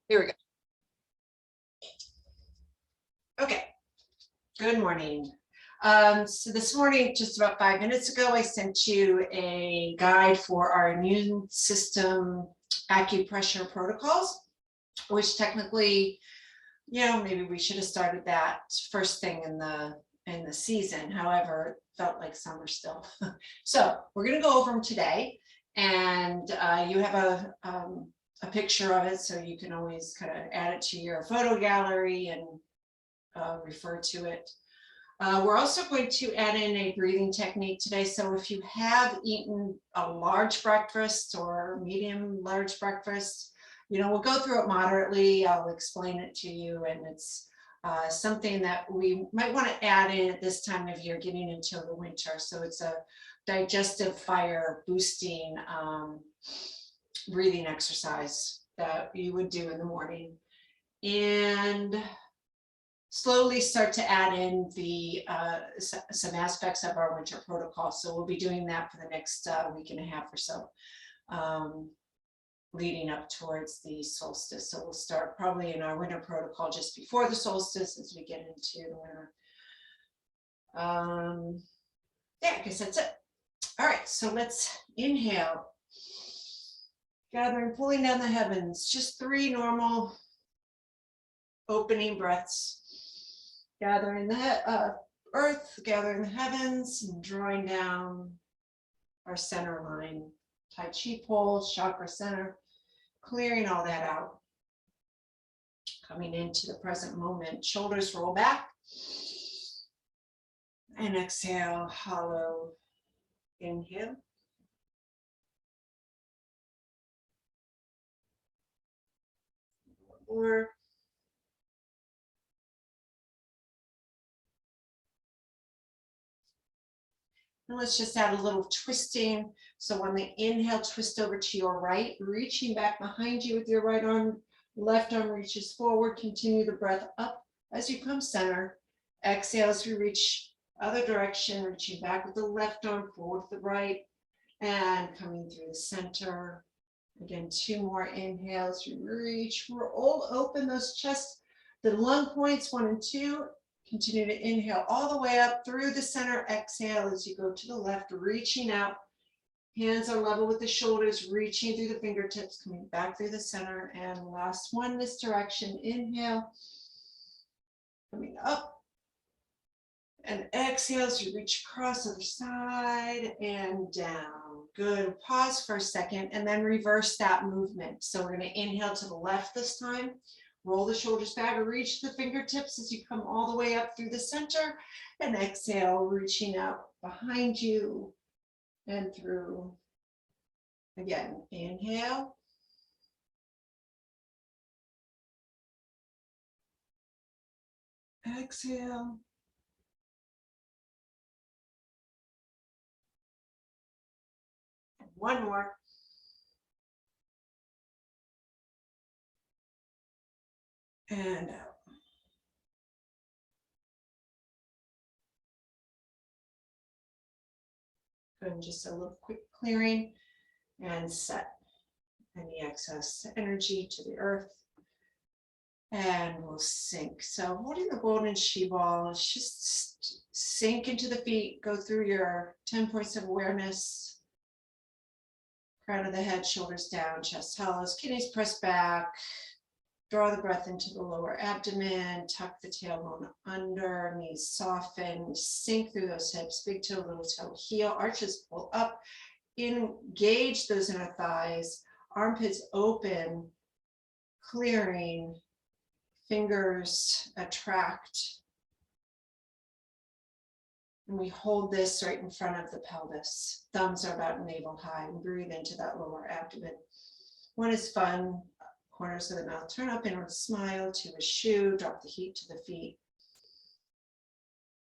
Here we go. Okay, good morning. So this morning, just about 5 minutes ago, I sent you a guide for our immune system acupressure protocols, which technically, maybe we should have started that first thing in the season. However, it felt like summer still. So we're going to go over them today, and you have a picture of it, so you can always kind of add it to your photo gallery and refer to it. We're also going to add in a breathing technique today. So if you have eaten a large breakfast or medium large breakfast, we'll go through it moderately. I'll explain it to you, and it's something that we might want to add in at this time of year, getting into the winter. So it's a digestive fire boosting breathing exercise that you would do in the morning, and slowly start to add in the some aspects of our winter protocol. So we'll be doing that for the next week and a half or so, leading up towards the solstice. So we'll start probably in our winter protocol just before the solstice as we get into the winter. Yeah, I guess that's it. All right, so let's inhale. Gathering, pulling down the heavens, just 3 normal opening breaths. Gathering the earth, gathering the heavens, and drawing down our center line. Tai Chi pole, chakra center, clearing all that out. Coming into the present moment, shoulders roll back. And exhale, hollow inhale. Or and let's just add a little twisting. So on the inhale, twist over to your right, reaching back behind you with your right arm, left arm reaches forward. Continue the breath up as you come center. Exhale as we reach other direction, reaching back with the left arm, forward with the right, and coming through the center. Again, 2 more inhales. We reach, roll open those chest, the lung points 1 and 2. Continue to inhale all the way up through the center. Exhale as you go to the left, reaching out. Hands are level with the shoulders, reaching through the fingertips, coming back through the center. And last one, this direction. Inhale, coming up. And exhale as you reach across the other side and down. Good. Pause for a second and then reverse that movement. So we're going to inhale to the left this time. Roll the shoulders back, reach the fingertips as you come all the way up through the center, and exhale, reaching out behind you and through. Again, inhale. Exhale. And 1 more. And out. And just a little quick clearing and set any excess energy to the earth. And we'll sink. So holding the golden chi ball, just sink into the feet, go through your 10 points of awareness. Crown of the head, shoulders down, chest hollows, kidneys press back. Draw the breath into the lower abdomen, tuck the tailbone under, knees soften, sink through those hips, big toe, little toe, heel, arches pull up, engage those inner thighs, armpits open, clearing, fingers attract. And we hold this right in front of the pelvis. Thumbs are about navel high, and breathe into that lower abdomen. 1 is fun. Corners of the mouth, turn up, inward smile. 2 is shoe, drop the heat to the feet.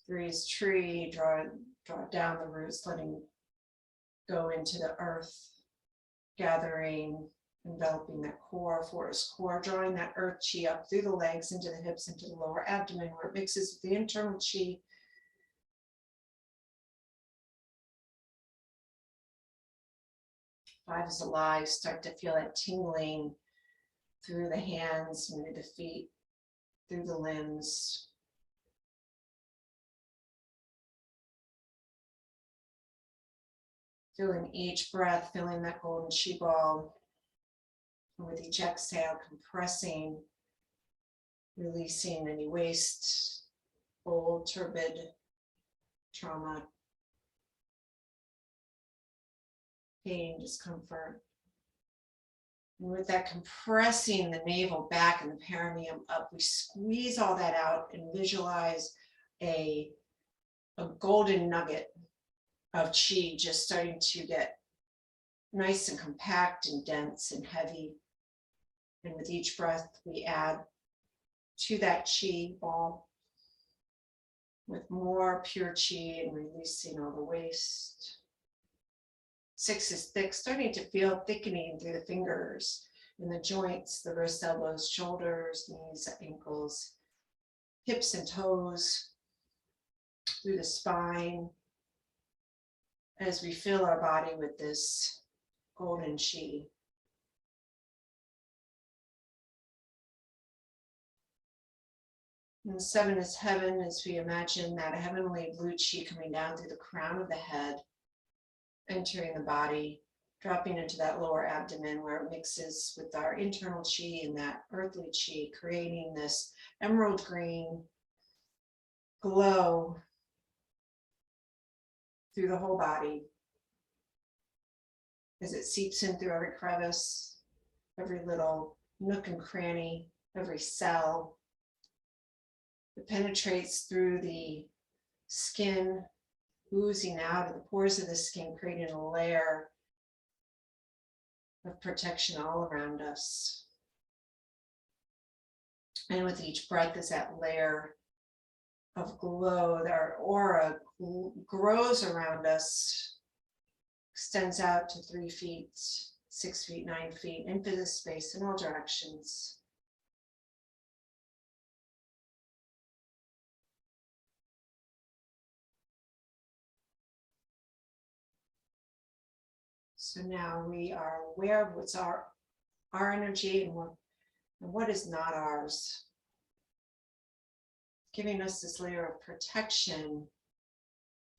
3 is tree, draw down the roots, letting go into the earth, gathering, enveloping that core. 4 is core, drawing that earth chi up through the legs, into the hips, into the lower abdomen, where it mixes with the internal chi. 5 is alive, start to feel that tingling through the hands, maybe the feet, through the limbs. Feeling each breath, feeling that golden chi ball. And with each exhale, compressing, releasing any waste, old, turbid trauma, pain, discomfort. And with that compressing the navel back and the perineum up, we squeeze all that out and visualize a golden nugget of chi just starting to get nice and compact and dense and heavy. And with each breath, we add to that chi ball with more pure chi and releasing all the waste. 6 is thick, starting to feel thickening through the fingers and the joints, the wrists, elbows, shoulders, knees, ankles, hips and toes, through the spine, as we fill our body with this golden chi. And 7 is heaven, as we imagine that heavenly blue chi coming down through the crown of the head, entering the body, dropping into that lower abdomen where it mixes with our internal chi and that earthly chi, creating this emerald green glow through the whole body as it seeps in through every crevice, every little nook and cranny, every cell. It penetrates through the skin, oozing out of the pores of the skin, creating a layer of protection all around us. And with each breath, as that layer of glow, our aura grows around us, extends out to 3 feet, 6 feet, 9 feet, into the space in all directions. So now we are aware of what's our energy and what is not ours, giving us this layer of protection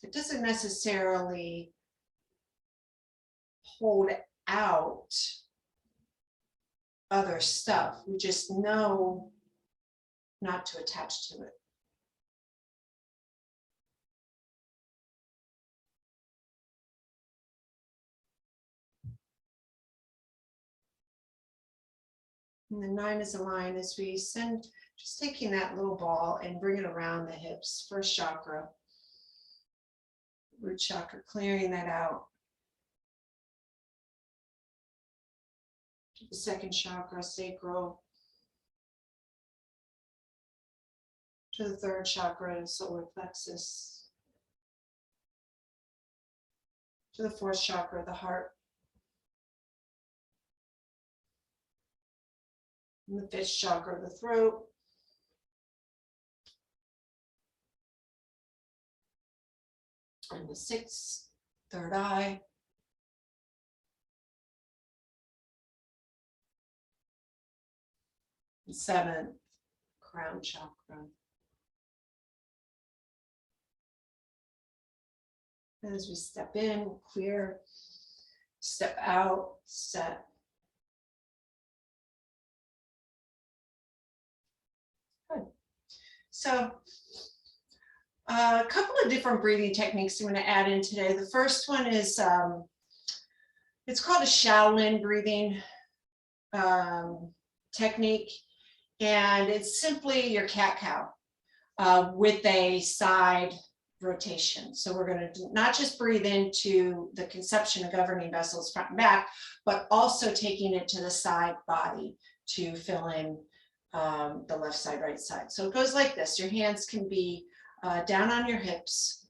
that doesn't necessarily hold out other stuff. We just know not to attach to it. And the 9 is a line as we send, just taking that little ball and bring it around the hips, first chakra, root chakra, clearing that out. To the second chakra, sacral. To the third chakra, solar plexus. To the fourth chakra, the heart. And the fifth chakra, the throat. And the sixth, third eye. And seventh, crown chakra. And as we step in, clear, step out, set. Good. So a couple of different breathing techniques I'm going to add in today. The first one is, it's called a Shaolin breathing technique. And it's simply your cat-cow with a side rotation. So we're going to not just breathe into the conception of governing vessels front and back, but also taking it to the side body to fill in the left side, right side. So it goes like this. Your hands can be down on your hips,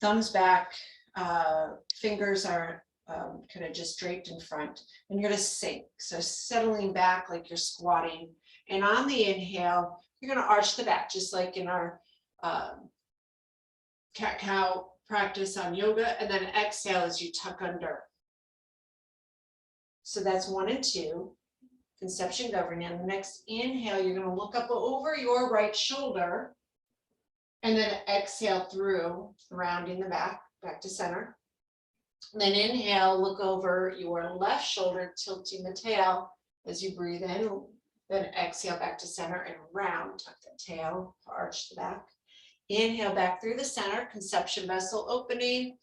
thumbs back, fingers are kind of just draped in front, and you're going to sink. So settling back like you're squatting. And on the inhale, you're going to arch the back, just like in our cat-cow practice on yoga. And then exhale as you tuck under. So that's 1 and 2. conception governing. And the next inhale, you're going to look up over your right shoulder and then exhale through, rounding the back to center. And then inhale, look over your left shoulder, tilting the tail as you breathe in. Then exhale back to center and round, tuck the tail, arch the back. Inhale back through the center, conception vessel opening.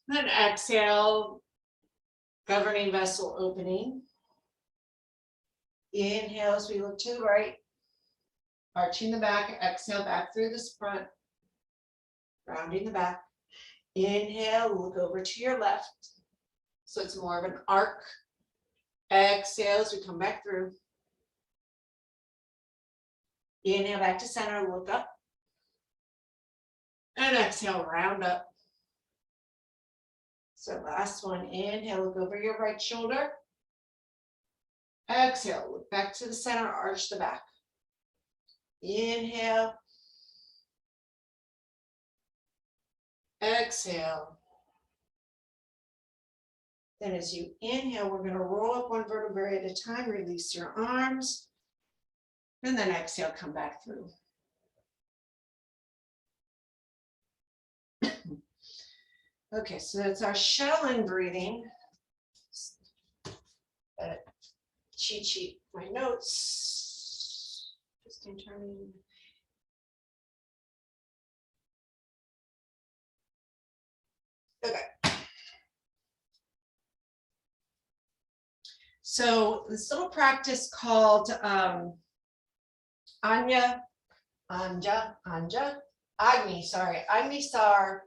Then exhale, governing vessel opening. Inhale as we look to the right, arching the back, exhale back through this front, rounding the back. Inhale, look over to your left. So it's more of an arc. Exhale as we come back through. Inhale back to center, look up. And exhale, round up. So last one, inhale, look over your right shoulder. Exhale, look back to the center, arch the back. Inhale. Exhale. Then as you inhale, we're going to roll up one vertebrae at a time, release your arms, and then exhale, come back through. Okay, so that's our shell-in breathing. Cheat sheet, my notes. Just in turning. Okay. So this little practice called Agni Sar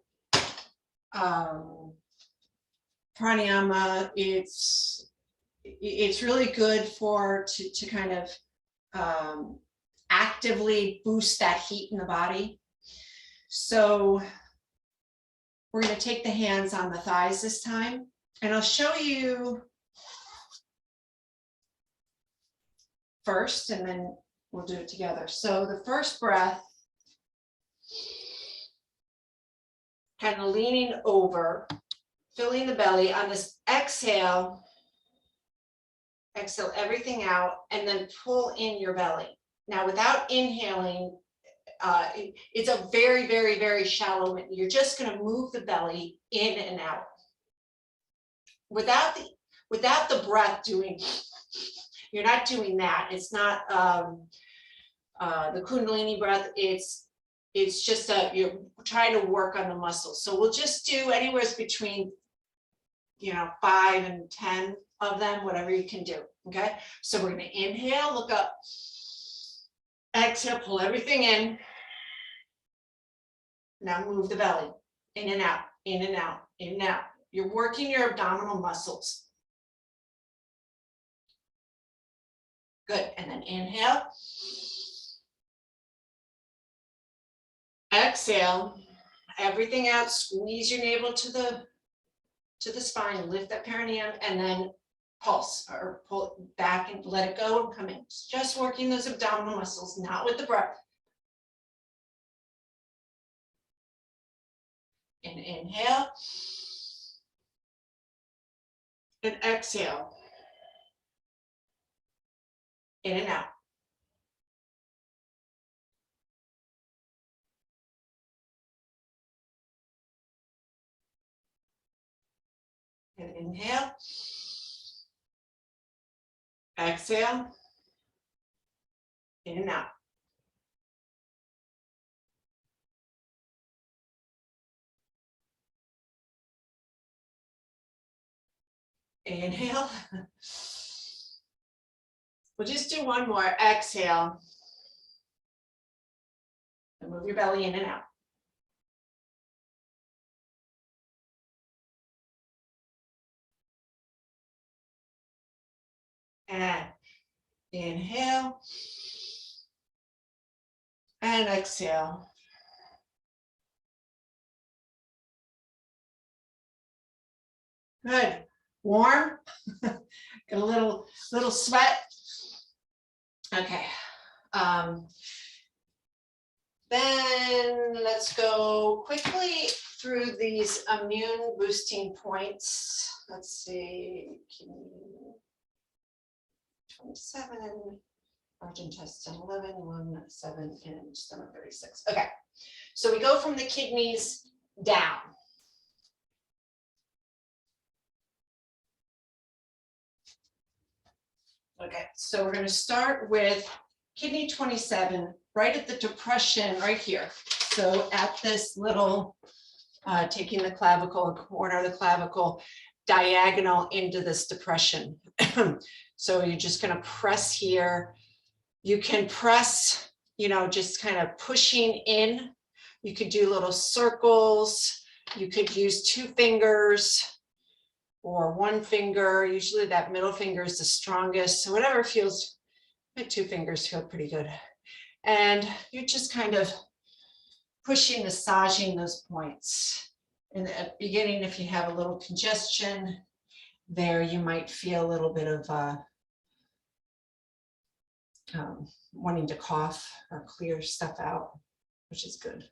pranayama. It's really good to kind of actively boost that heat in the body. So we're going to take the hands on the thighs this time, and I'll show you first, and then we'll do it together. So the first breath, kind of leaning over, filling the belly. On this exhale, exhale everything out, and then pull in your belly. Now, without inhaling, it's a very, very, very shallow. You're just going to move the belly in and out. Without the breath doing, you're not doing that. It's not the Kundalini breath. It's just you're trying to work on the muscles. So we'll just do anywhere between 5 and 10 of them, whatever you can do. Okay, so we're going to inhale, look up, exhale, pull everything in. Now move the belly in and out, in and out, in and out. You're working your abdominal muscles. Good. And then inhale. Exhale everything out. Squeeze your navel to the spine. Lift that perineum, and then pulse or pull it back and let it go and come in. Just working those abdominal muscles, not with the breath. And inhale. And exhale. In and out. And inhale. Exhale. In and out. Inhale. We'll just do one more. Exhale. And move your belly in and out. And inhale. And exhale. Good. Warm. Got a little sweat. Okay. Then let's go quickly through these immune boosting points. Let's see. 27, large intestine 11, lung 7, and stomach 36. Okay, so we go from the kidneys down. Okay, so we're going to start with kidney 27, right at the depression right here. So at this little, taking the clavicle, corner of the clavicle, diagonal into this depression. So you're just going to press here. You can press, you know, just kind of pushing in. You could do little circles. You could use 2 fingers or 1 finger. Usually that middle finger is the strongest. So whatever feels, my 2 fingers feel pretty good. And you're just kind of pushing, massaging those points. In the beginning, if you have a little congestion there, you might feel a little bit of wanting to cough or clear stuff out, which is good.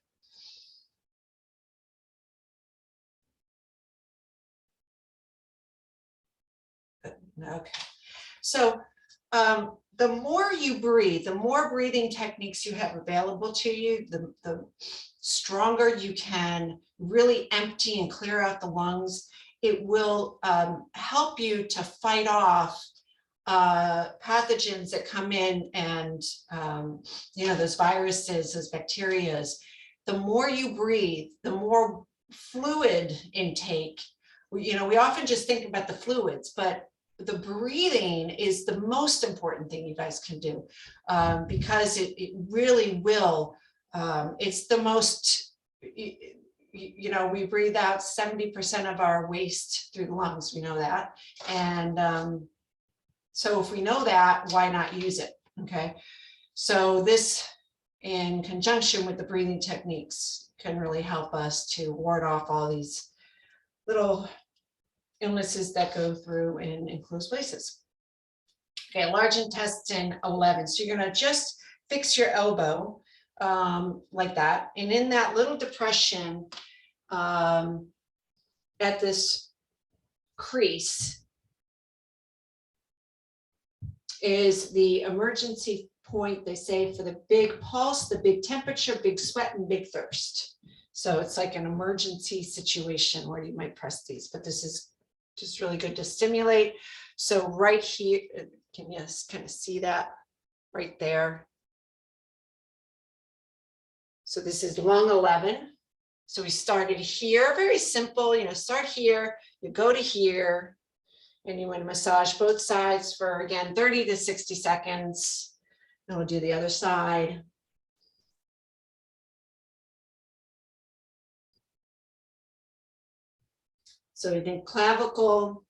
Okay, so the more you breathe, the more breathing techniques you have available to you, the stronger you can really empty and clear out the lungs. It will help you to fight off pathogens that come in and, you know, those viruses, those bacteria. The more you breathe, the more fluid intake. You know, we often just think about the fluids, but the breathing is the most important thing you guys can do, because it really will, it's the most, you know, we breathe out 70% of our waste through the lungs, we know that. And so if we know that, why not use it? Okay, so this in conjunction with the breathing techniques can really help us to ward off all these little illnesses that go through in enclosed places. Okay, large intestine 11. So you're going to just fix your elbow like that. And in that little depression at this crease is the emergency point, they say, for the big pulse, the big temperature, big sweat, and big thirst. So it's like an emergency situation where you might press these, but this is just really good to stimulate. So right here, can you kind of see that right there? So this is lung 11. So we started here, very simple, you know, start here, you go to here, and you want to massage both sides for, again, 30 to 60 seconds. And we'll do the other side. So we think clavicle,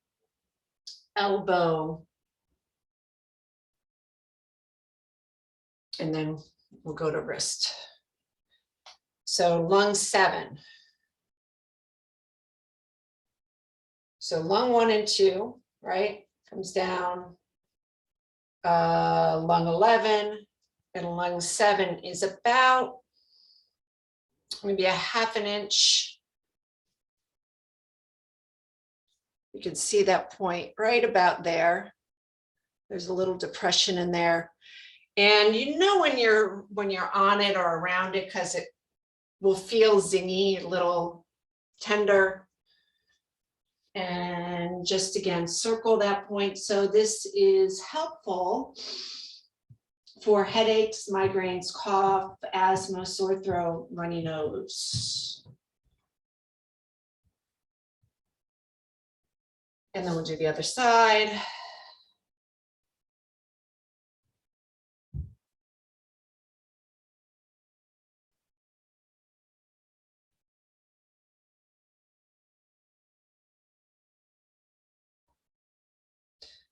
elbow, and then we'll go to wrist. So lung 7. So lung 1 and 2, right, comes down. Lung 11 and lung 7 is about maybe a ½ an inch. You can see that point right about there. There's a little depression in there. And you know when you're on it or around it, because it will feel zingy, a little tender. And just again, circle that point. So this is helpful for headaches, migraines, cough, asthma, sore throat, runny nose. And then we'll do the other side.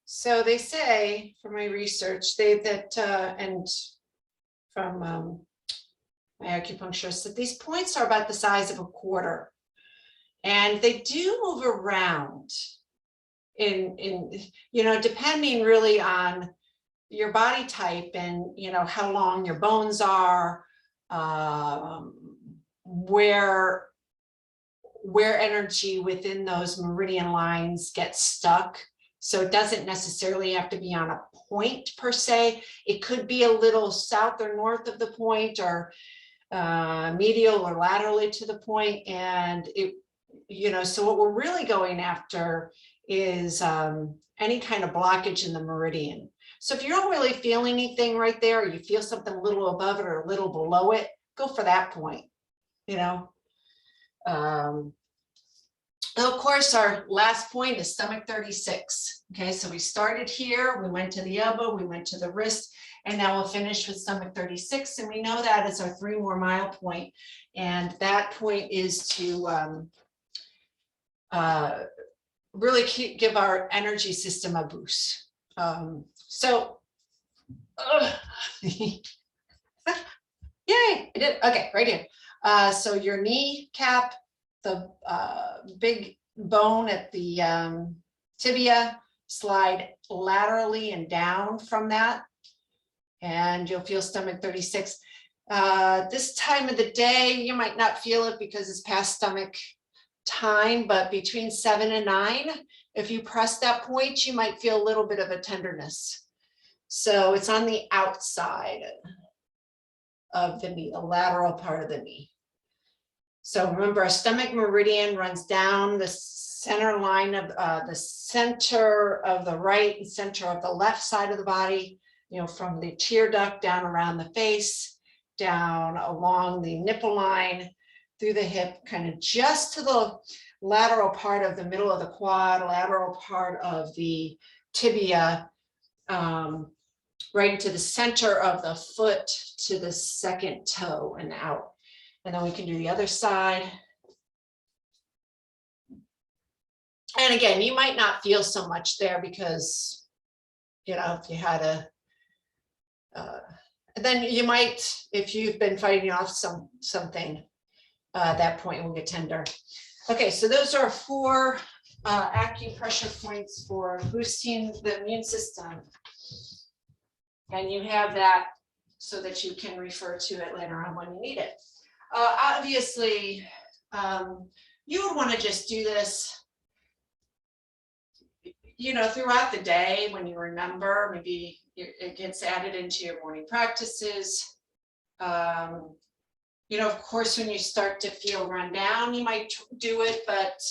So they say, from my research, and from my acupuncturist, that these points are about the size of a quarter, and they do move around in you know, depending really on your body type and, you know, how long your bones are, where energy within those meridian lines gets stuck. So it doesn't necessarily have to be on a point per se. It could be a little south or north of the point, or medial or laterally to the point. And it, you know, so what we're really going after is any kind of blockage in the meridian. So if you don't really feel anything right there, or you feel something a little above it or a little below it, go for that point, you know. Of course, our last point is stomach 36. Okay, so we started here, we went to the elbow, we went to the wrist, and now we'll finish with stomach 36. And we know that is our 3 more mile point. And that point is to really give our energy system a boost. Yay, I did. Okay, right here. So your knee cap, the big bone at the tibia, slide laterally and down from that, and you'll feel stomach 36. This time of the day, you might not feel it because it's past stomach time, but between 7 and 9, if you press that point, you might feel a little bit of a tenderness. So it's on the outside of the knee, the lateral part of the knee. So remember, our stomach meridian runs down the center line of the center of the right and center of the left side of the body, you know, from the tear duct down around the face, down along the nipple line, through the hip, kind of just to the lateral part of the middle of the quad, lateral part of the tibia, right into the center of the foot to the second toe and out. And then we can do the other side. And again, you might not feel so much there because, you know, if you had a, then you might, if you've been fighting off something, that point will get tender. Okay, so those are 4 acupressure points for boosting the immune system. And you have that so that you can refer to it later on when you need it. Obviously, you would want to just do this, you know, throughout the day when you remember. Maybe it gets added into your morning practices. You know, of course, when you start to feel run down, you might do it, but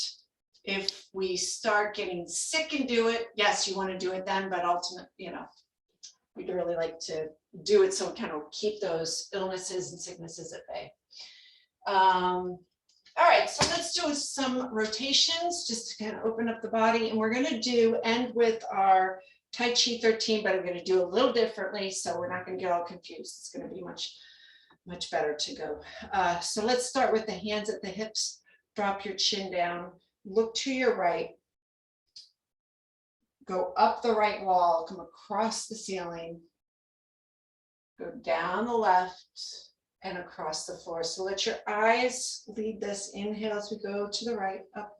if we start getting sick and do it, yes, you want to do it then, but ultimately, you know, we'd really like to do it so we kind of keep those illnesses and sicknesses at bay. All right, so let's do some rotations just to kind of open up the body, and we're going to end with our Tai Chi 13, but I'm going to do a little differently, so we're not going to get all confused. It's going to be much better to go. So let's start with the hands at the hips. Drop your chin down, look to your right, go up the right wall, come across the ceiling, go down the left and across the floor. So let your eyes lead this. Inhale as we go to the right, up,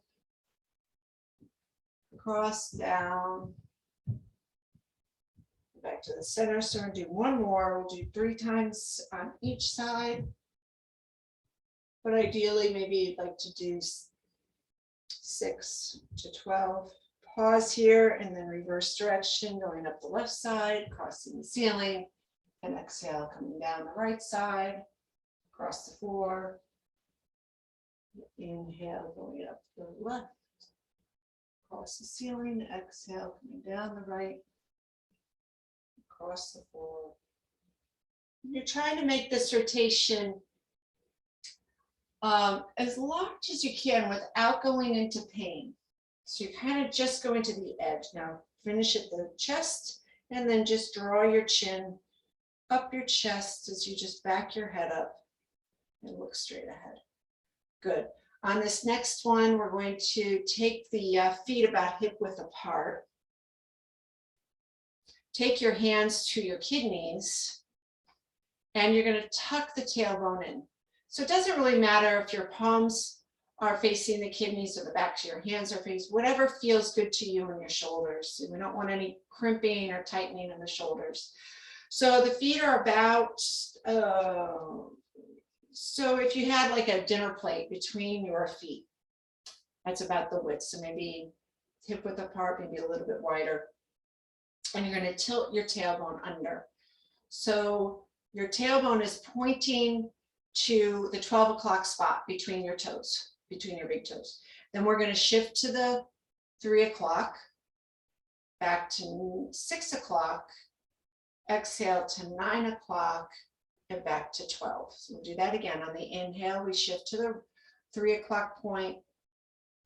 across, down, back to the center. So we're gonna do one more. We'll do 3 times on each side. But ideally, maybe you'd like to do 6 to 12. Pause here and then reverse direction, going up the left side, crossing the ceiling, and exhale, coming down the right side, across the floor. Inhale, going up the left, across the ceiling, exhale, coming down the right, across the floor. You're trying to make this rotation as large as you can without going into pain. So you're kind of just going to the edge. Now finish at the chest and then just draw your chin up your chest as you just back your head up and look straight ahead. Good. On this next one, we're going to take the feet about hip width apart. Take your hands to your kidneys and you're going to tuck the tailbone in. So it doesn't really matter if your palms are facing the kidneys or the backs of your hands are facing, whatever feels good to you in your shoulders. We don't want any crimping or tightening in the shoulders. So the feet are about, so if you had like a dinner plate between your feet, that's about the width. So maybe hip width apart, maybe a little bit wider. And you're going to tilt your tailbone under. So your tailbone is pointing to the 12 o'clock spot between your toes, between your big toes. Then we're going to shift to the 3 o'clock, back to 6 o'clock, exhale to 9 o'clock, and back to 12. So we'll do that again. On the inhale, we shift to the 3 o'clock point,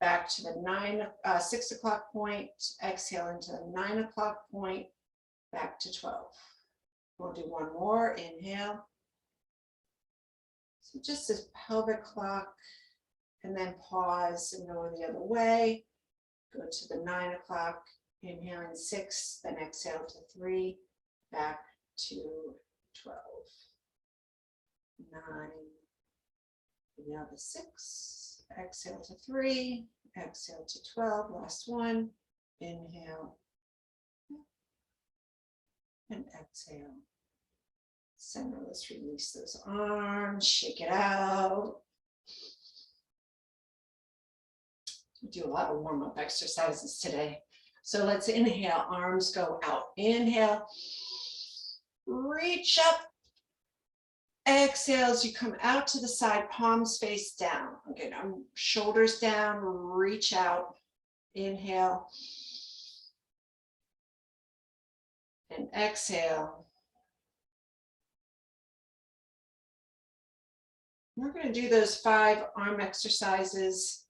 back to the 6 o'clock point, exhale into the 9 o'clock point, back to 12. We'll do one more, inhale. So just this pelvic clock, and then pause and go the other way. Go to the 9 o'clock, inhale in 6, then exhale to 3, back to 12. 9, inhale to 6, exhale to 3, exhale to 12, last one, inhale, and exhale. Center, let's release those arms, shake it out. We do a lot of warm-up exercises today. So let's inhale, arms go out. Inhale, reach up. Exhale as you come out to the side, palms face down. Okay, now shoulders down, reach out. Inhale. And exhale. We're going to do those 5 arm exercises.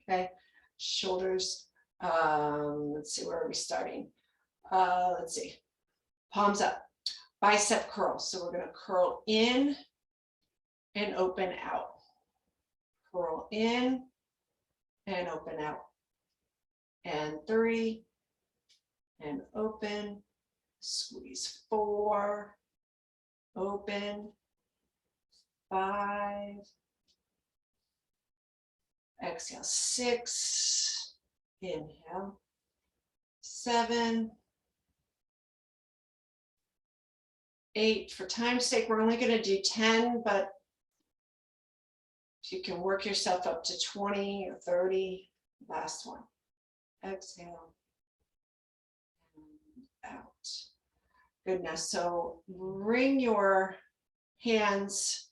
Okay, shoulders. Let's see, where are we starting? Let's see. Palms up. Bicep curl. So we're going to curl in and open out. Curl in and open out. And 3 and open. Squeeze 4. Open. 5. Exhale 6. Inhale. 7. 8. For time's sake, we're only going to do 10, but if you can work yourself up to 20 or 30, last one. Exhale and out. Good. Now, so bring your hands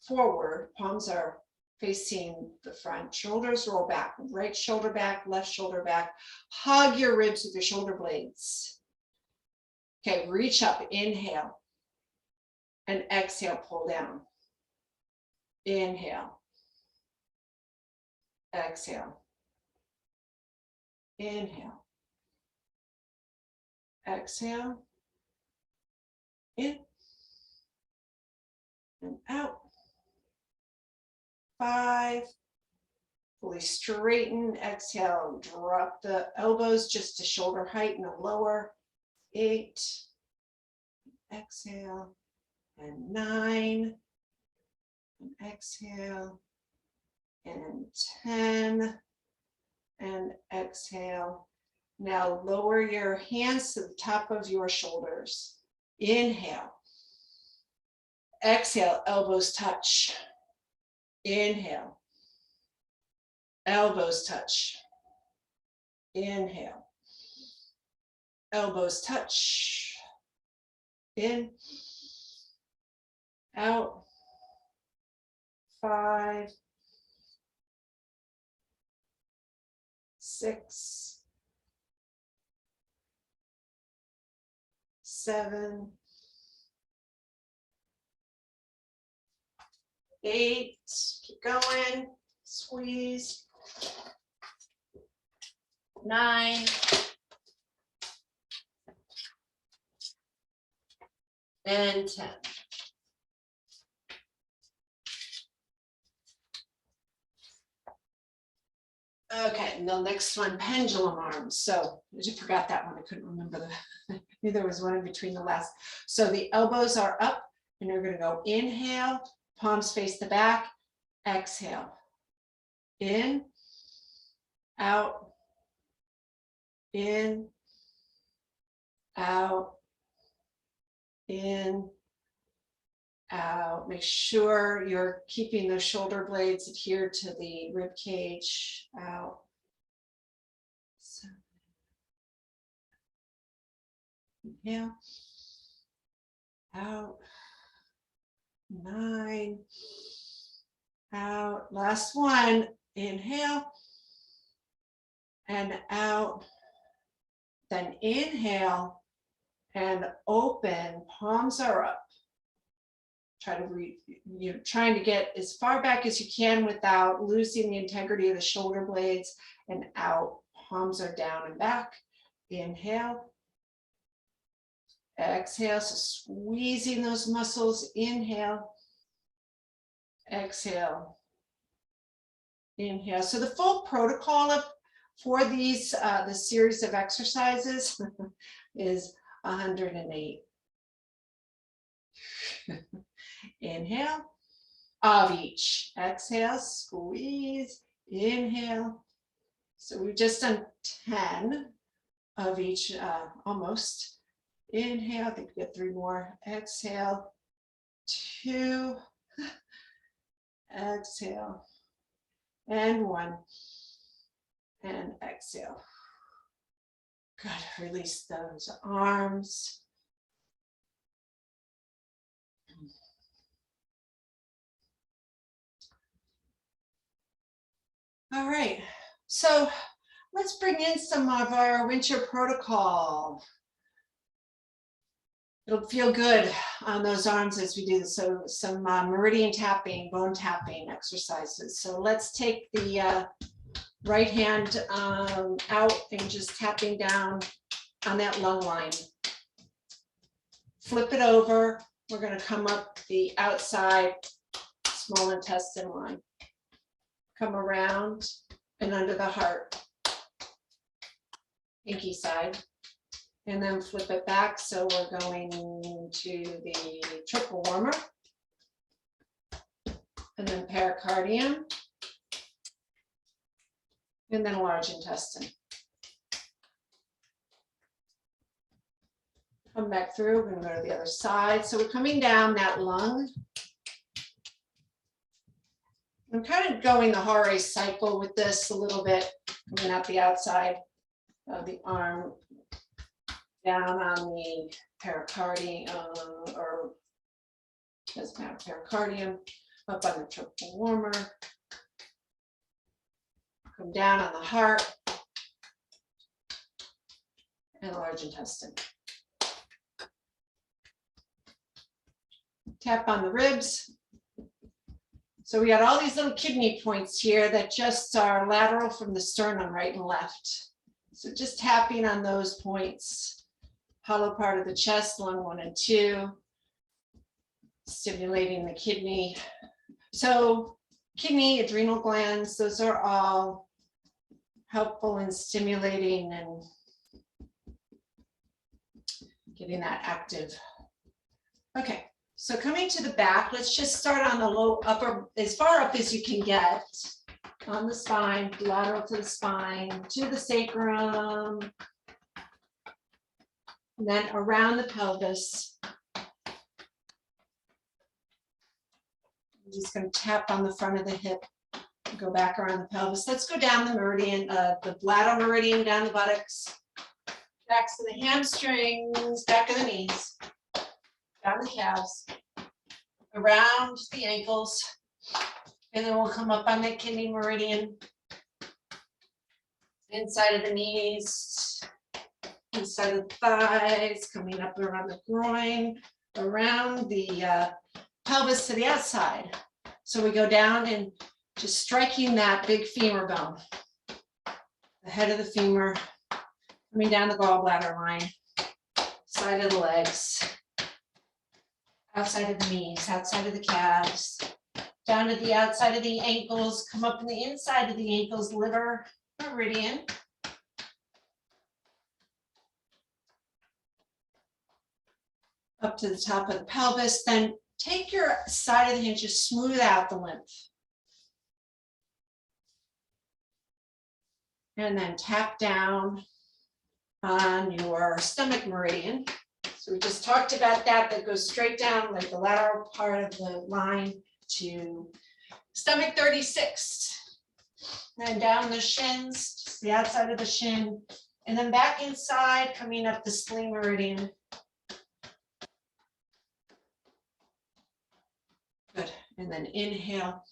forward. Palms are facing the front. Shoulders roll back. Right shoulder back, left shoulder back. Hug your ribs with your shoulder blades. Okay, reach up. Inhale. And exhale, pull down. Inhale. Exhale. Inhale. Exhale. In. And out. 5. Fully straighten. Exhale. Drop the elbows just to shoulder height, no lower. 8. Exhale. And 9, and exhale, and 10, and exhale. Now lower your hands to the top of your shoulders. Inhale. Exhale, elbows touch. Inhale. Elbows touch. Inhale. Elbows touch. In. Out. 5, 6, 7, 8. Keep going. Squeeze. 9. And 10. Okay, and the next one, pendulum arms. So I just forgot that one. I couldn't remember I knew there was one in between the last. So the elbows are up, and you're going to go inhale, palms face the back, exhale. In, out, in, out, in, out. Make sure you're keeping the shoulder blades adhered to the rib cage. Out. 7, Inhale. Out. 9. Out. Last one. Inhale. And out. Then inhale and open. Palms are up. Try to you're trying to get as far back as you can without losing the integrity of the shoulder blades. And out. Palms are down and back. Inhale. Exhale, so squeezing those muscles. Inhale. Exhale. Inhale. So the full protocol for these, the series of exercises is 108. Inhale. Of each. Exhale, squeeze. Inhale. So we've just done 10 of each, almost. Inhale, I think we get 3 more. Exhale, 2. Exhale, and 1. And exhale. Good, release those arms. All right, so let's bring in some of our winter protocol. It'll feel good on those arms as we do this. So some meridian tapping, bone tapping exercises. So let's take the right hand out and just tapping down on that lung line. Flip it over. We're going to come up the outside small intestine line. Come around and under the heart. Pinky side. And then flip it back. So we're going to the triple warmer. And then pericardium. And then large intestine. Come back through. We're going to go to the other side. So we're coming down that lung. I'm kind of going the Hare cycle with this a little bit. Coming out the outside of the arm. Down on the pericardium, or doesn't matter, pericardium, up on the triple warmer. Come down on the heart and large intestine. Tap on the ribs. So we got all these little kidney points here that just are lateral from the sternum, right and left. So just tapping on those points. Hollow part of the chest, lung 1 and 2, stimulating the kidney. So kidney, adrenal glands, those are all helpful in stimulating and getting that active. Okay, so coming to the back, let's just start on the low upper, as far up as you can get on the spine, lateral to the spine, to the sacrum. And then around the pelvis. I'm just going to tap on the front of the hip, go back around the pelvis. Let's go down the meridian, the bladder meridian, down the buttocks, backs of the hamstrings, back of the knees, down the calves, around the ankles, and then we'll come up on the kidney meridian, inside of the knees, inside of the thighs, coming up around the groin, around the pelvis to the outside. So we go down and just striking that big femur bone, the head of the femur, coming down the gallbladder line, side of the legs, outside of the knees, outside of the calves, down to the outside of the ankles, come up on the inside of the ankles, liver meridian. Up to the top of the pelvis, then take your side of the hinge, just smooth out the lymph. And then tap down on your stomach meridian. So we just talked about that goes straight down like the lateral part of the line to stomach 36. And then down the shins, just the outside of the shin, And then back inside, coming up the spleen meridian. Good. And then inhale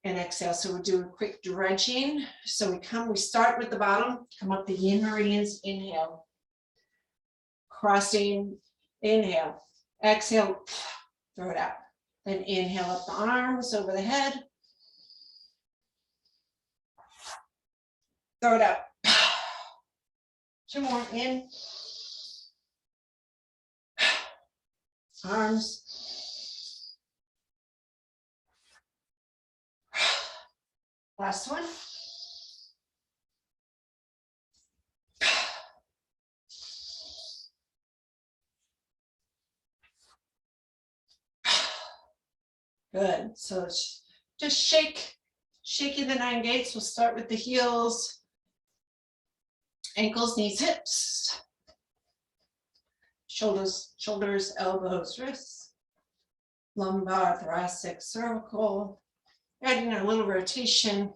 and exhale. So we'll do a quick dredging. So we start with the bottom, come up the yin meridians, inhale. Crossing, inhale, exhale, throw it out. Then inhale up the arms over the head. Throw it out. 2 more, in. Arms. Last one. Good. So it's just shaking the 9 gates. We'll start with the heels, ankles, knees, hips, shoulders, elbows, wrists, lumbar, thoracic, cervical. Adding a little rotation.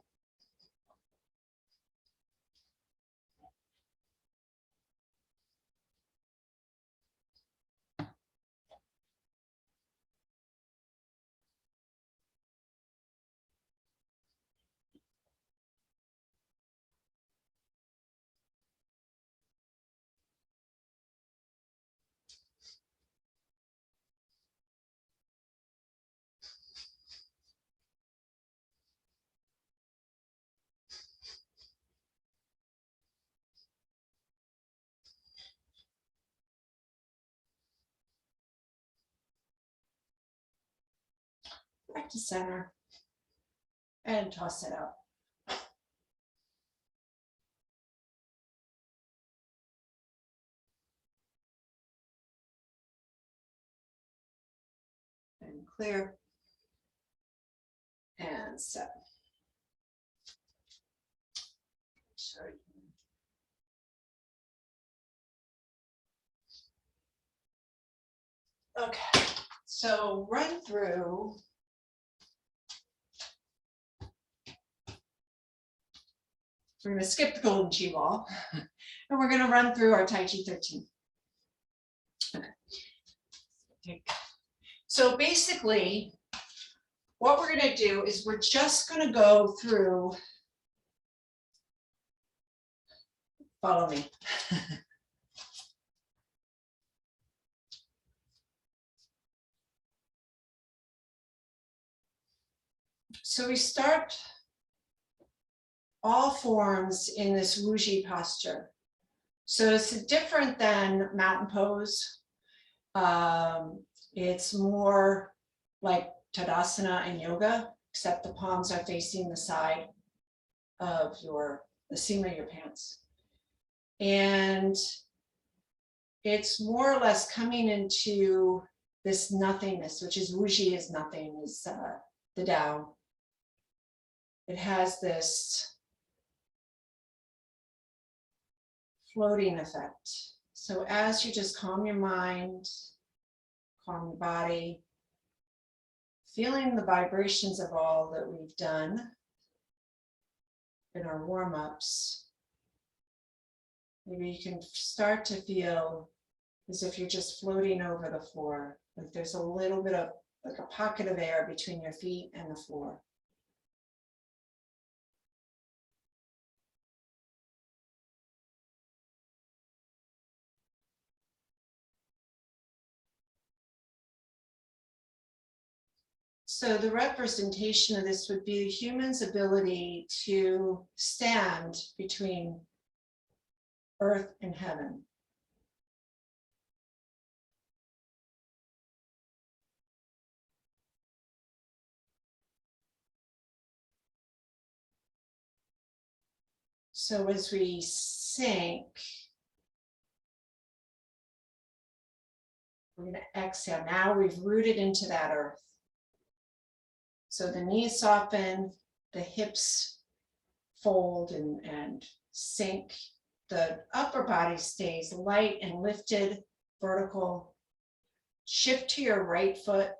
Back to center and toss it out. And clear and set. Sorry. Okay, so run through. We're going to skip the golden chi wall and we're going to run through our Tai Chi 13. Okay. So basically, what we're going to do is we're just going to go through. Follow me. So we start all forms in this Wuji posture. So it's different than mountain pose. It's more like Tadasana and yoga, except the palms are facing the side of the seam of your pants. And it's more or less coming into this nothingness, which is Wuji is nothing, is the Tao. It has this floating effect. So as you just calm your mind, calm your body, feeling the vibrations of all that we've done in our warm-ups, maybe you can start to feel as if you're just floating over the floor, like there's a little bit of like a pocket of air between your feet and the floor. So the representation of this would be the human's ability to stand between earth and heaven. So as we sink, we're going to exhale. Now we've rooted into that earth. So the knees soften, the hips fold and sink. The upper body stays light and lifted, vertical. Shift to your right foot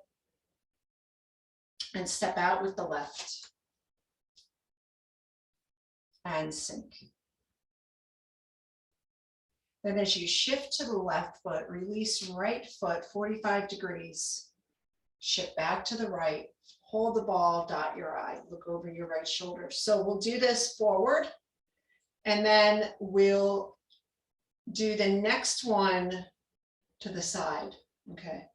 and step out with the left. And sink. Then as you shift to the left foot, release right foot 45 degrees. Shift back to the right, hold the ball, dot your I, look over your right shoulder. So we'll do this forward, and then we'll do the next one to the side. Okay,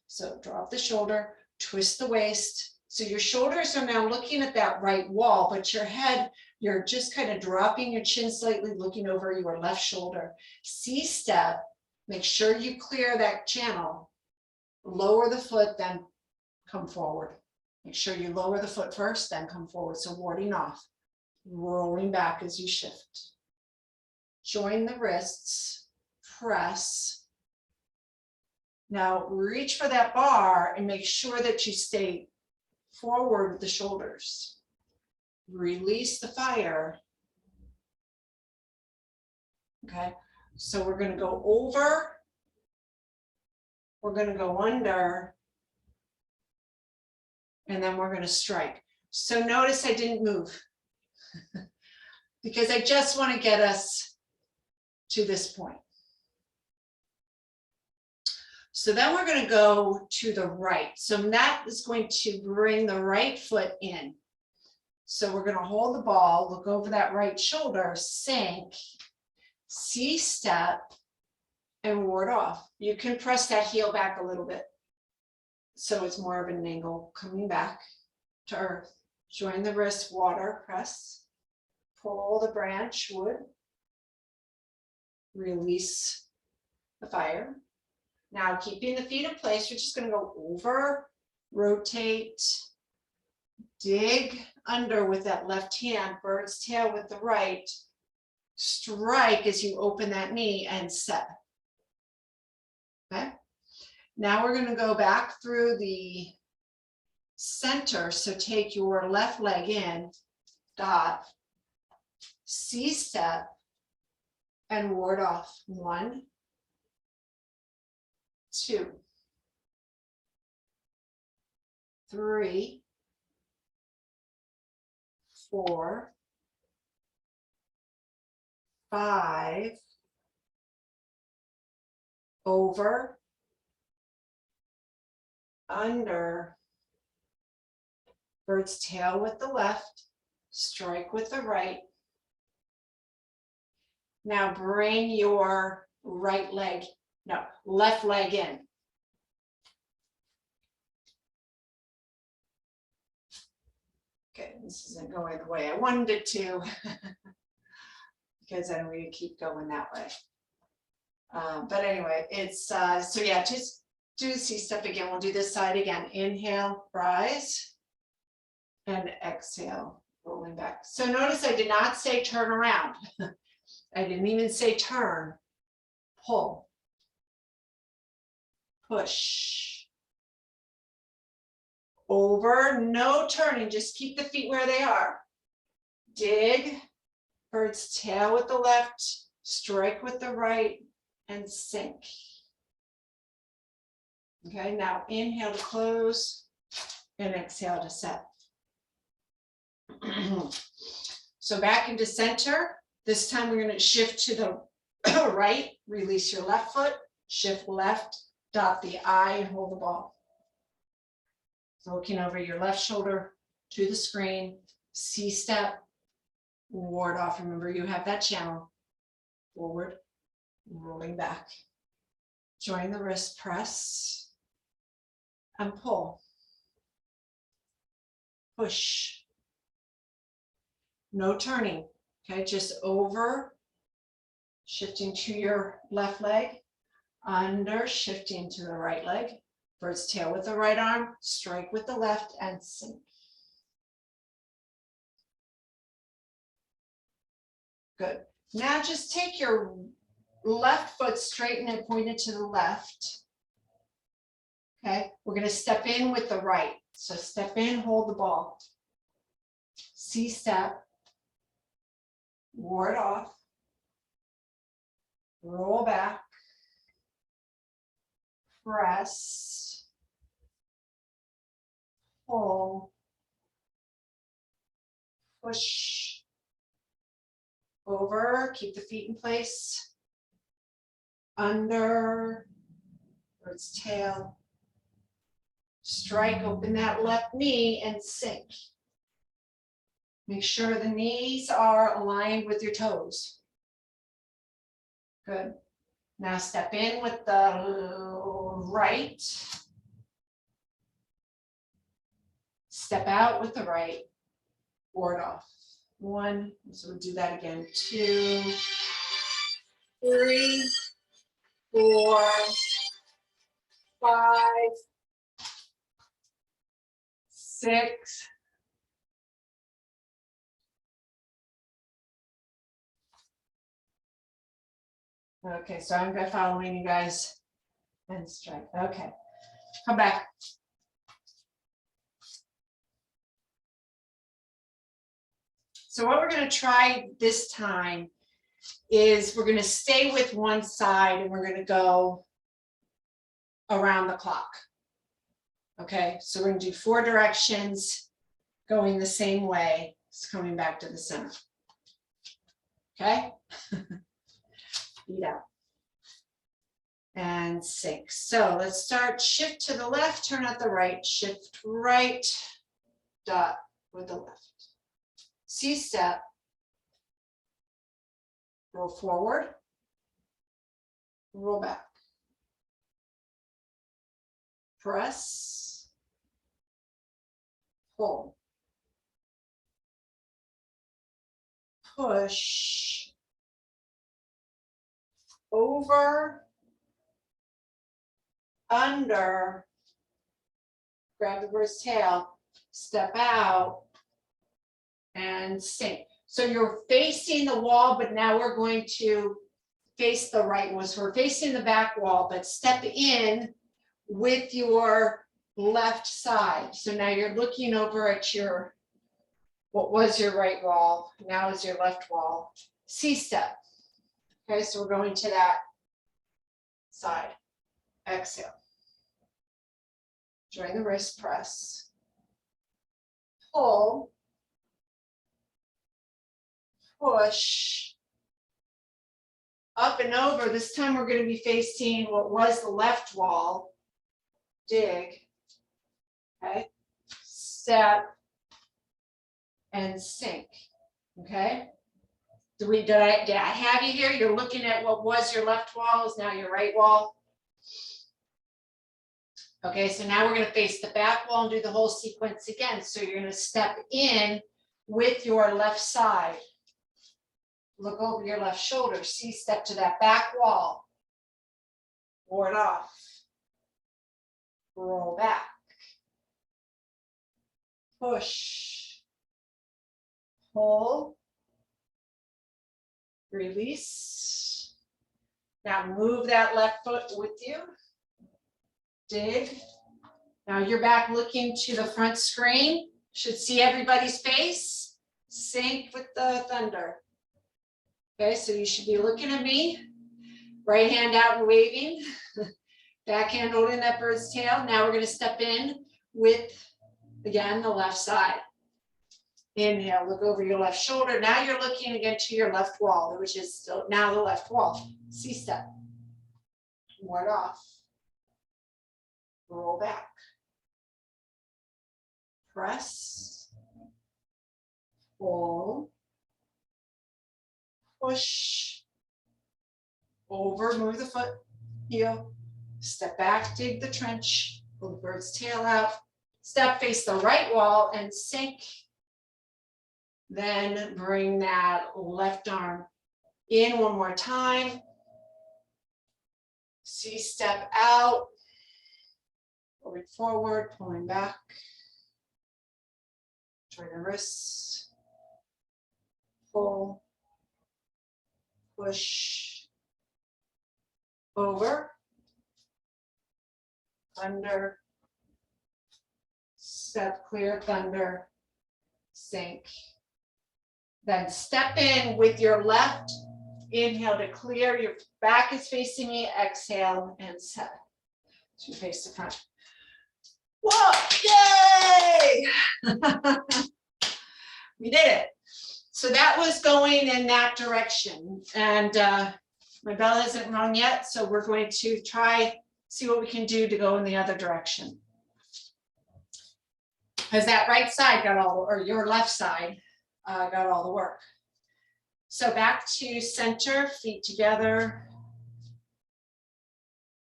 so drop the shoulder, twist the waist. So your shoulders are now looking at that right wall, but your head, you're just kind of dropping your chin slightly, looking over your left shoulder. C-step, make sure you clear that channel. Lower the foot, then come forward. Make sure you lower the foot first, then come forward. So warding off, rolling back as you shift. Join the wrists, press. Now reach for that bar and make sure that you stay forward with the shoulders. Release the fire. Okay, so we're going to go over, we're going to go under, and then we're going to strike. So notice I didn't move because I just want to get us to this point. So then we're going to go to the right. So that is going to bring the right foot in. So we're going to hold the ball, look over that right shoulder, sink, C-step, and ward off. You can press that heel back a little bit, so it's more of an angle coming back to earth. Join the wrist, water, press, pull the branch, wood, release the fire. Now keeping the feet in place, you're just going to go over, rotate, dig under with that left hand, bird's tail with the right, strike as you open that knee and set. Okay. Now we're going to go back through the center. So take your left leg in, dot, C-step, and ward off. 1, 2, 3, 4, 5, over, under, bird's tail with the left, strike with the right. Now bring your right leg, no, left leg in. Okay, this isn't going the way I wanted it to because then we keep going that way. But anyway, it's, so yeah, just do the C-step again. We'll do this side again. Inhale, rise, and exhale, rolling back. So notice I did not say turn around. I didn't even say turn, pull, push, over, no turning, just keep the feet where they are. Dig, bird's tail with the left, strike with the right, and sink. Okay, now inhale to close and exhale to set. So back into center. This time we're going to shift to the right, release your left foot, shift left, dot the I, and hold the ball. So looking over your left shoulder to the screen, C-step, ward off. Remember, you have that channel. Forward, rolling back. Join the wrist, press, and pull. Push. No turning. Okay, just over, shifting to your left leg, under, shifting to the right leg, bird's tail with the right arm, strike with the left, and sink. Good. Now just take your left foot, straighten it, point it to the left. Okay, we're going to step in with the right. So step in, hold the ball. C-step. Ward off, roll back, press, pull, push, over, keep the feet in place, under, bird's tail, strike, open that left knee and sink. Make sure the knees are aligned with your toes. Good. Now step in with the right. Step out with the right. Board off. 1, so we'll do that again. 2, 3, 4, 5, 6, 7. Okay, so I'm following you guys and strike. Okay, come back. So what we're going to try this time is we're going to stay with one side and we're going to go around the clock. Okay, so we're going to do 4 directions going the same way. It's coming back to the center. Okay, feet out and sink. So let's start. Shift to the left, turn at the right, shift right, dot with the left. C-step, roll forward, roll back. Press, pull, push, over, under, grab the bird's tail, step out, and sink. So you're facing the wall, but now we're going to face the right one. So we're facing the back wall, but step in with your left side. So now you're looking over at your, what was your right wall, now is your left wall. C-step. Okay, so we're going to that side. Exhale. Join the wrist press. Pull. Push. Up and over. This time we're going to be facing what was the left wall. Dig. Okay. Step. And sink. Okay. Did I have you here? You're looking at what was your left wall is now your right wall. Okay, so now we're going to face the back wall and do the whole sequence again. So you're going to step in with your left side. Look over your left shoulder. See, step to that back wall. Board off. Roll back. Push. Pull. Release. Now move that left foot with you. Dig. Now you're back looking to the front screen. Should see everybody's face. Sink with the thunder. Okay, so you should be looking at me. Right hand out and waving. Back hand holding that bird's tail. Now we're going to step in with, again, the left side. Inhale, look over your left shoulder. Now you're looking again to your left wall, which is still now the left wall. C-step. Ward off. Roll back. Press. Pull. Push. Over, move the foot, heel. Step back, dig the trench. Pull the bird's tail out. Step, face the right wall and sink. Then bring that left arm in one more time. See, step out. Going forward, pulling back. Turn the wrists. Pull. Push. Over. Under. Step clear, thunder. Sink. Then step in with your left. Inhale to clear. Your back is facing me. Exhale and set. So you face the front. Whoa! Yay! We did it. So that was going in that direction. And My bell isn't rung yet, so we're going to try, see what we can do to go in the other direction. Because that right side got all, or your left side got all the work. So back to center, feet together.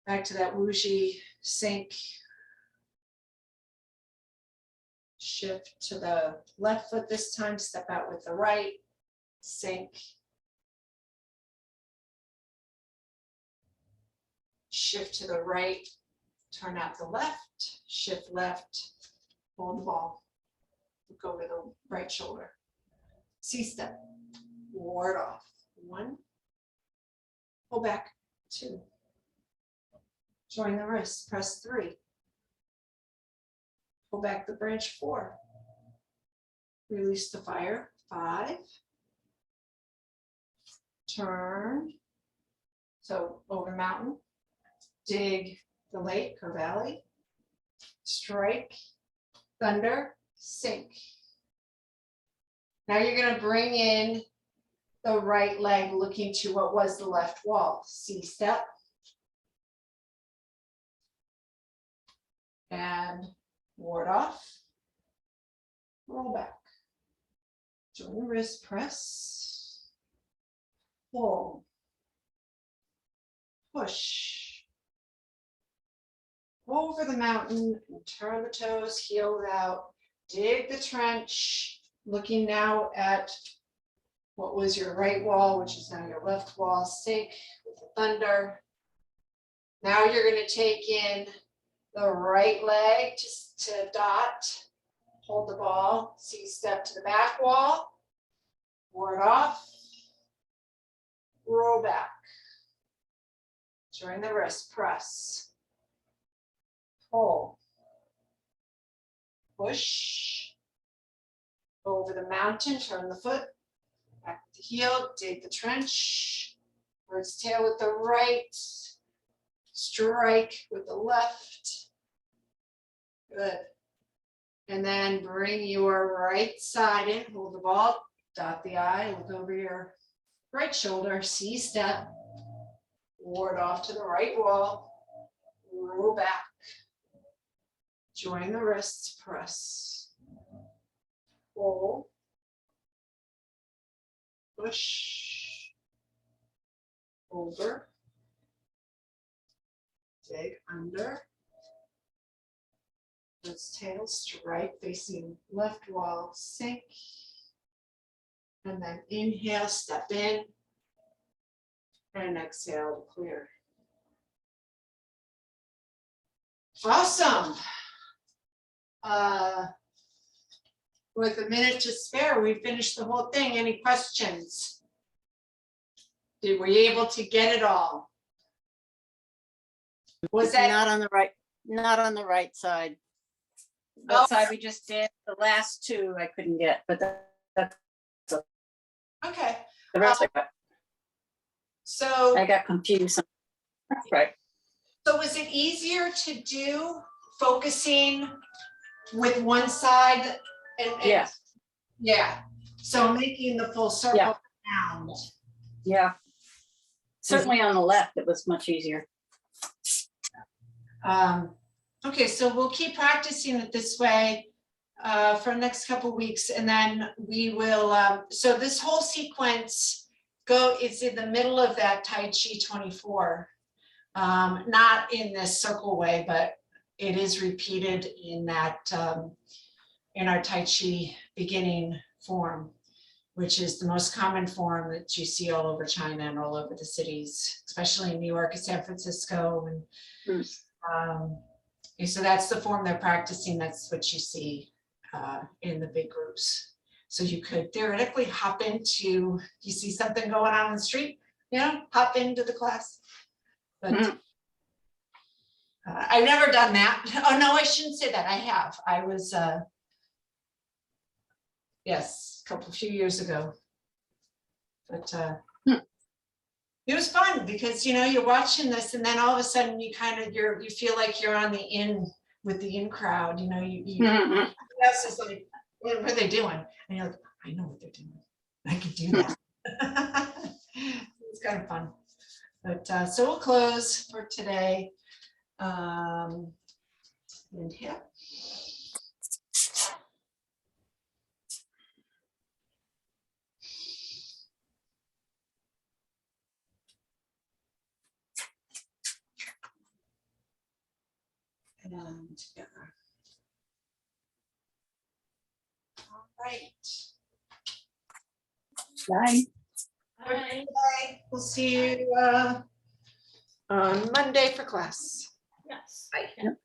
Back to that woojie sink. Shift to the left foot this time, step out with the right, sink. Shift to the right, turn out the left, shift left, hold the ball, go to the right shoulder. C-step, ward off, 1, pull back, 2, join the wrist, press 3, pull back the branch, 4, release the fire, 5, turn, so over mountain, dig the lake or valley, strike, thunder, sink. Now you're going to bring in the right leg looking to what was the left wall. C-step. And ward off. Roll back. Join the wrist, press. Pull. Push. Over the mountain, and turn the toes, heels out, dig the trench, looking now at what was your right wall, which is now your left wall, sink with the thunder. Now you're going to take in the right leg to dot, hold the ball, C-step to the back wall, ward off, roll back, join the wrist, press. Pull, push, over the mountain, turn the foot, back to the heel, dig the trench, bird's tail with the right, strike with the left, good. And then bring your right side in, hold the ball, dot the I, look over your right shoulder, C-step, ward off to the right wall, roll back. Join the wrists, press, pull, push, over, dig under, let's tail strike facing left wall, sink, and then inhale, step in, and exhale, clear. Awesome. With a minute to spare, we finished the whole thing. Any questions? Were you able to get it all? Was that not on the right? Not on the right side. The side we just did. The last two I couldn't get, but that's okay? the rest I got. So I got confused. Right. So was it easier to do focusing with one side and Yes. Yeah. So making the full circle around. Yeah. Certainly on the left, it was much easier. Okay, so we'll keep practicing it this way for the next couple of weeks, and then we will. So this whole sequence it's in the middle of that Tai Chi 24. Not in this circle way, but it is repeated in that in our Tai Chi beginning form, which is the most common form that you see all over China and all over the cities, especially in New York and San Francisco. And so that's the form they're practicing. That's what you see in the big groups. So you could theoretically hop into, you see something going on in the street, hop into the class. But I've never done that. Oh no, I shouldn't say that. I have. I was, yes, a few years ago. But it was fun because you're watching this, and then all of a sudden you feel like you're on the in with the in crowd. Yes, it's like, what are they doing? And you're like, I know what they're doing. I could do that. It's kind of fun. But so we'll close for today. Inhale. And together. All right. Bye. Bye. We'll see you on Monday for class. Yes. Bye. Yep.